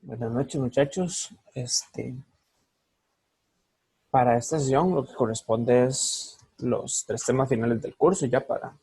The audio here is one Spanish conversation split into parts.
Buenas noches, muchachos. Para esta sesión lo que corresponde es los tres temas finales del curso ya para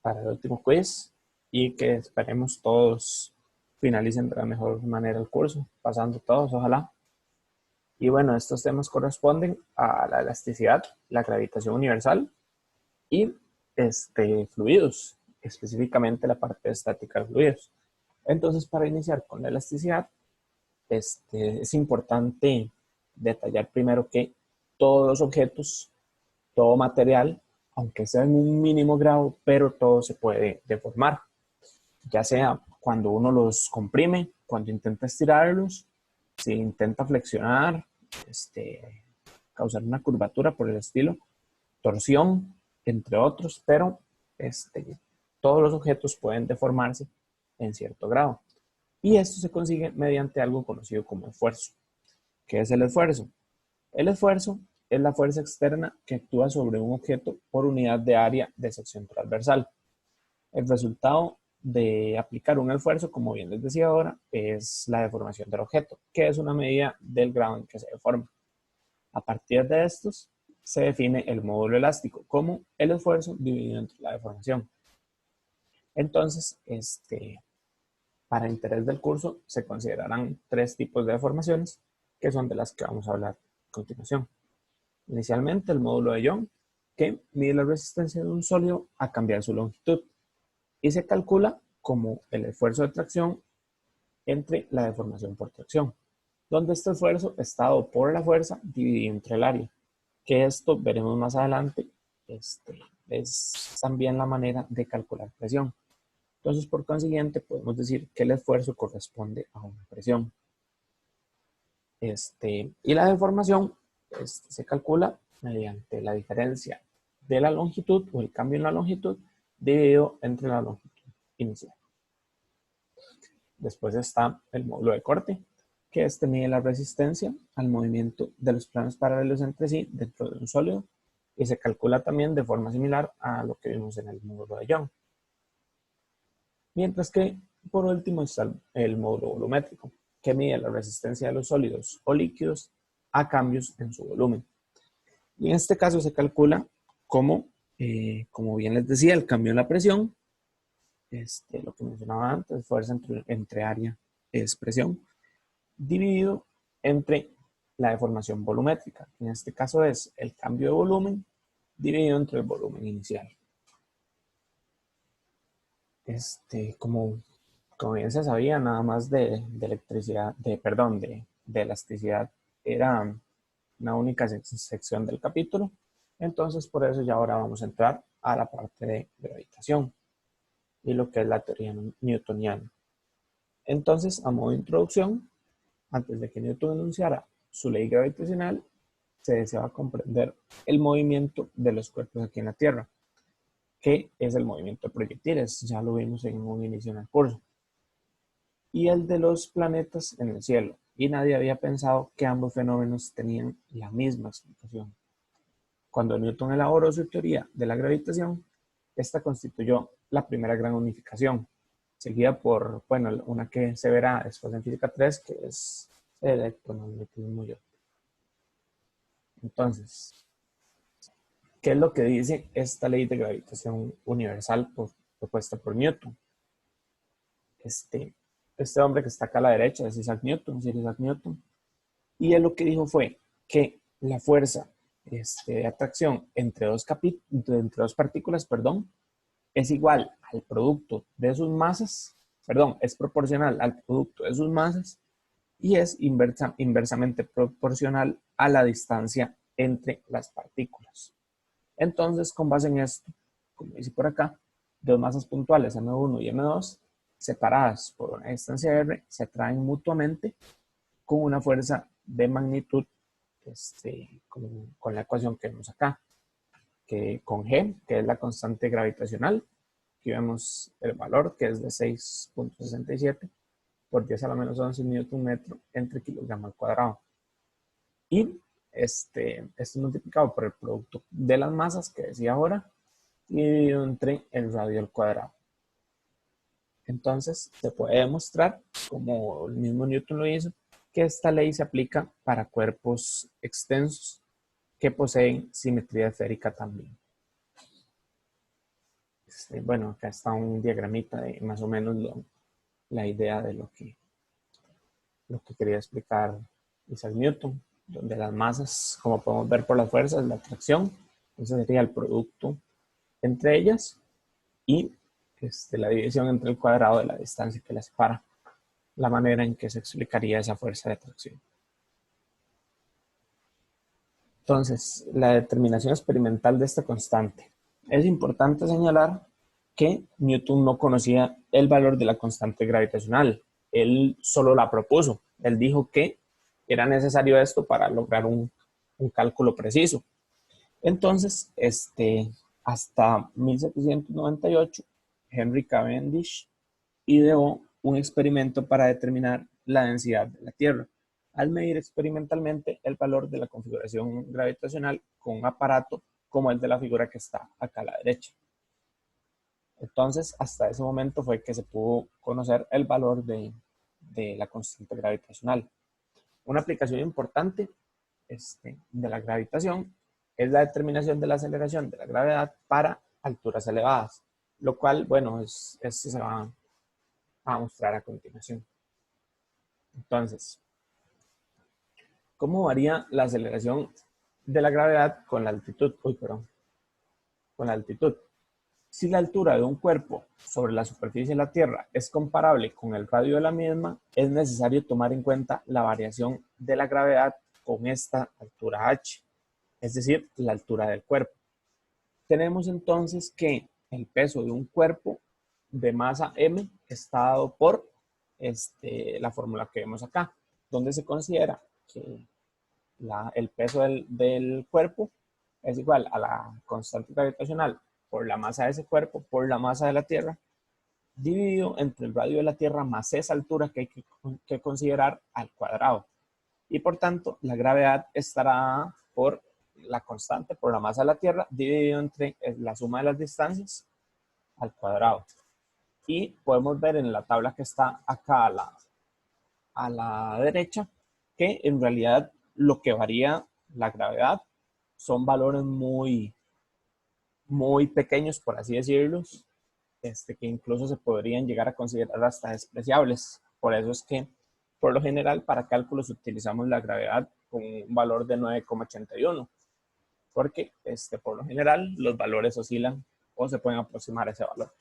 el último quiz y que esperemos todos finalicen de la mejor manera el curso, pasando todos, ojalá. Y bueno, estos temas corresponden a la elasticidad, la gravitación universal y fluidos, específicamente la parte estática de fluidos. Entonces, para iniciar con la elasticidad, es importante detallar primero que todos los objetos, todo material, aunque sea en un mínimo grado, pero todo se puede deformar, ya sea cuando uno los comprime, cuando intenta estirarlos, si intenta flexionar, causar una curvatura por el estilo, torsión, entre otros, pero todos los objetos pueden deformarse en cierto grado. Y esto se consigue mediante algo conocido como esfuerzo. ¿Qué es el esfuerzo? El esfuerzo es la fuerza externa que actúa sobre un objeto por unidad de área de sección transversal. El resultado de aplicar un esfuerzo, como bien les decía ahora, es la deformación del objeto, que es una medida del grado en que se deforma. A partir de estos, se define el módulo elástico como el esfuerzo dividido entre la deformación. Entonces, para el interés del curso, se considerarán tres tipos de deformaciones, que son de las que vamos a hablar a continuación. Inicialmente, el módulo de Young, que mide la resistencia de un sólido a cambiar su longitud y se calcula como el esfuerzo de tracción entre la deformación por tracción, donde este esfuerzo está dado por la fuerza dividido entre el área, que esto veremos más adelante, es también la manera de calcular presión. Entonces, por consiguiente, podemos decir que el esfuerzo corresponde a una presión. Y la deformación se calcula mediante la diferencia de la longitud o el cambio en la longitud dividido entre la longitud inicial. Después está el módulo de corte, que mide la resistencia al movimiento de los planos paralelos entre sí dentro de un sólido y se calcula también de forma similar a lo que vimos en el módulo de Young. Mientras que, por último, está el módulo volumétrico, que mide la resistencia de los sólidos o líquidos a cambios en su volumen. Y en este caso se calcula como bien les decía, el cambio en la presión, lo que mencionaba antes, fuerza entre área es presión, dividido entre la deformación volumétrica. En este caso es el cambio de volumen dividido entre el volumen inicial. Como bien se sabía, nada más de electricidad, de elasticidad era una única sección del capítulo. Entonces, por eso ya ahora vamos a entrar a la parte de gravitación y lo que es la teoría newtoniana. Entonces, a modo de introducción, antes de que Newton enunciara su ley gravitacional, se deseaba comprender el movimiento de los cuerpos aquí en la Tierra, que es el movimiento de proyectiles, ya lo vimos en un inicio en el curso, y el de los planetas en el cielo, y nadie había pensado que ambos fenómenos tenían la misma explicación. Cuando Newton elaboró su teoría de la gravitación, esta constituyó la primera gran unificación, seguida por, bueno, una que se verá después en física 3, que es el electromagnetismo. Entonces, ¿qué es lo que dice esta ley de gravitación universal propuesta por Newton? Este hombre que está acá a la derecha es Isaac Newton, Sir Isaac Newton, y él lo que dijo fue que la fuerza de atracción entre dos partículas, es igual al producto de sus masas, es proporcional al producto de sus masas y es inversamente proporcional a la distancia entre las partículas. Entonces, con base en esto, como dice por acá, dos masas puntuales, M1 y M2, separadas por una distancia R, se atraen mutuamente con una fuerza de magnitud con la ecuación que vemos acá, que con G, que es la constante gravitacional. Aquí vemos el valor, que es de 6.67 por 10 a la menos 11 newton metro entre kilogramo al cuadrado. Y esto es multiplicado por el producto de las masas, que decía ahora, y dividido entre el radio al cuadrado. Entonces, se puede demostrar, como el mismo Newton lo hizo, que esta ley se aplica para cuerpos extensos que poseen simetría esférica también. Bueno, acá está un diagramita de más o menos la idea de lo que quería explicar Isaac Newton, donde las masas, como podemos ver por las fuerzas, la atracción, ese sería el producto entre ellas, y la división entre el cuadrado de la distancia que las separa, la manera en que se explicaría esa fuerza de atracción. Entonces, la determinación experimental de esta constante. Es importante señalar que Newton no conocía el valor de la constante gravitacional. Él solo la propuso. Él dijo que era necesario esto para lograr un cálculo preciso. Entonces, hasta 1798, Henry Cavendish ideó un experimento para determinar la densidad de la Tierra, al medir experimentalmente el valor de la configuración gravitacional con un aparato como el de la figura que está acá a la derecha. Entonces, hasta ese momento fue que se pudo conocer el valor de la constante gravitacional. Una aplicación importante de la gravitación es la determinación de la aceleración de la gravedad para alturas elevadas, lo cual, bueno, esto se va a mostrar a continuación. Entonces, ¿cómo varía la aceleración de la gravedad con la altitud? Con la altitud. Si la altura de un cuerpo sobre la superficie de la Tierra es comparable con el radio de la misma, es necesario tomar en cuenta la variación de la gravedad con esta altura h, es decir, la altura del cuerpo. Tenemos entonces que el peso de un cuerpo de masa m está dado por la fórmula que vemos acá, donde se considera que el peso del cuerpo es igual a la constante gravitacional por la masa de ese cuerpo por la masa de la Tierra, dividido entre el radio de la Tierra más esa altura que hay que considerar al cuadrado. Y por tanto, la gravedad estará por la constante por la masa de la Tierra dividido entre la suma de las distancias al cuadrado. Y podemos ver en la tabla que está acá a la derecha que en realidad lo que varía la gravedad son valores muy pequeños, por así decirlo, que incluso se podrían llegar a considerar hasta despreciables. Por eso es que, por lo general, para cálculos utilizamos la gravedad con un valor de 9,81, porque por lo general los valores oscilan o se pueden aproximar a ese valor.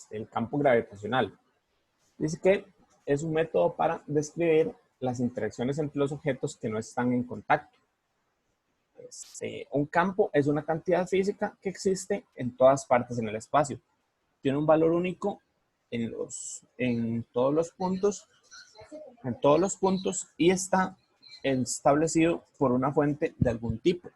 El campo gravitacional. Dice que es un método para describir las interacciones entre los objetos que no están en contacto. Un campo es una cantidad física que existe en todas partes en el espacio. Tiene un valor único en todos los puntos y está establecido por una fuente de algún tipo.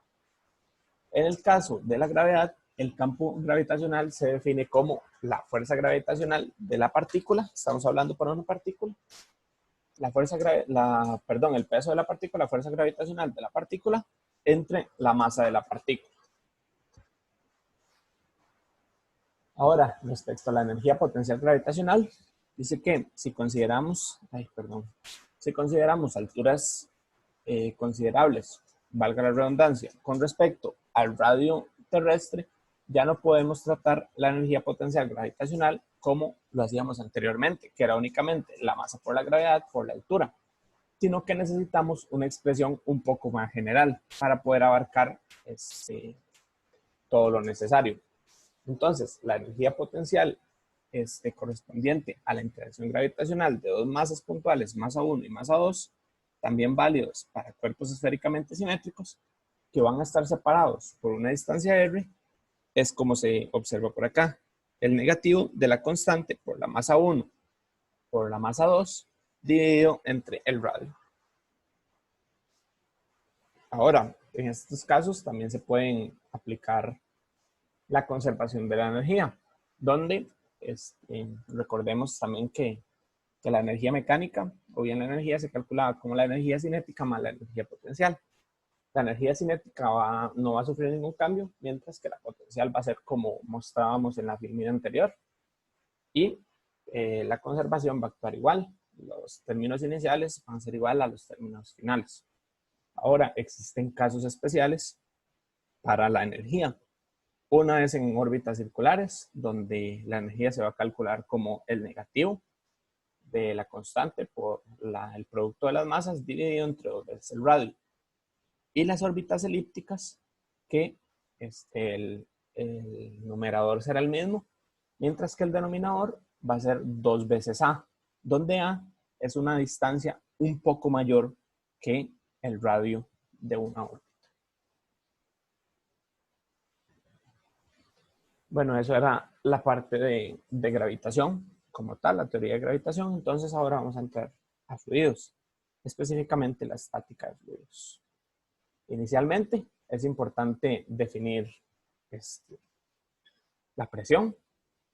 En el caso de la gravedad, el campo gravitacional se define como la fuerza gravitacional de la partícula, estamos hablando para una partícula, el peso de la partícula, la fuerza gravitacional de la partícula entre la masa de la partícula. Ahora, respecto a la energía potencial gravitacional, dice que si consideramos alturas considerables, valga la redundancia, con respecto al radio terrestre, ya no podemos tratar la energía potencial gravitacional como lo hacíamos anteriormente, que era únicamente la masa por la gravedad por la altura, sino que necesitamos una expresión un poco más general para poder abarcar todo lo necesario. Entonces, la energía potencial correspondiente a la interacción gravitacional de dos masas puntuales, masa 1 y masa 2, también válidos para cuerpos esféricamente simétricos, que van a estar separados por una distancia r, es como se observa por acá. El negativo de la constante por la masa 1 por la masa 2 dividido entre el radio. Ahora, en estos casos también se pueden aplicar la conservación de la energía, donde recordemos también que la energía mecánica o bien la energía se calculaba como la energía cinética más la energía potencial. La energía cinética no va a sufrir ningún cambio, mientras que la potencial va a ser como mostrábamos en la filmina anterior. Y la conservación va a actuar igual. Los términos iniciales van a ser igual a los términos finales. Ahora, existen casos especiales para la energía. Una es en órbitas circulares, donde la energía se va a calcular como el negativo de la constante por el producto de las masas dividido entre 2 veces el radio. Y las órbitas elípticas, que el numerador será el mismo, mientras que el denominador va a ser 2 veces A, donde A es una distancia un poco mayor que el radio de una órbita. Bueno, eso era la parte de gravitación como tal, la teoría de gravitación. Entonces ahora vamos a entrar a fluidos, específicamente la estática de fluidos. Inicialmente es importante definir la presión.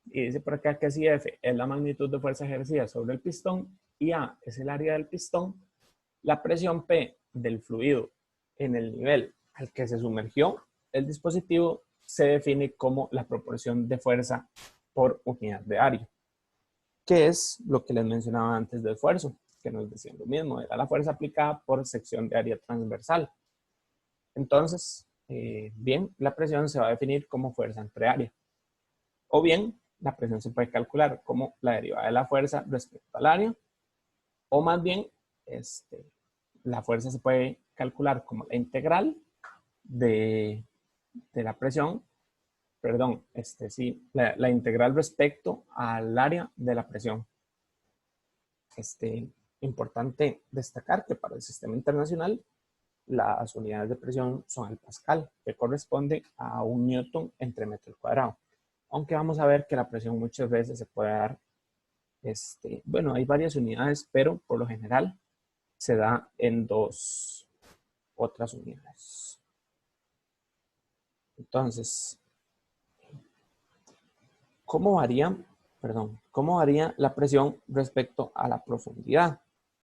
Y dice por acá que si F es la magnitud de fuerza ejercida sobre el pistón y A es el área del pistón, la presión P del fluido en el nivel al que se sumergió el dispositivo se define como la proporción de fuerza por unidad de área, que es lo que les mencionaba antes del esfuerzo, que nos decían lo mismo, era la fuerza aplicada por sección de área transversal. Entonces, bien, la presión se va a definir como fuerza entre área. O bien, la presión se puede calcular como la derivada de la fuerza respecto al área, o más bien, la fuerza se puede calcular como la integral de la presión, perdón, sí, la integral respecto al área de la presión. Importante destacar que para el sistema internacional las unidades de presión son el pascal, que corresponde a 1 newton entre metro cuadrado. Aunque vamos a ver que la presión muchas veces se puede dar, bueno, hay varias unidades, pero por lo general se da en 2 otras unidades. Entonces, ¿cómo varía la presión respecto a la profundidad?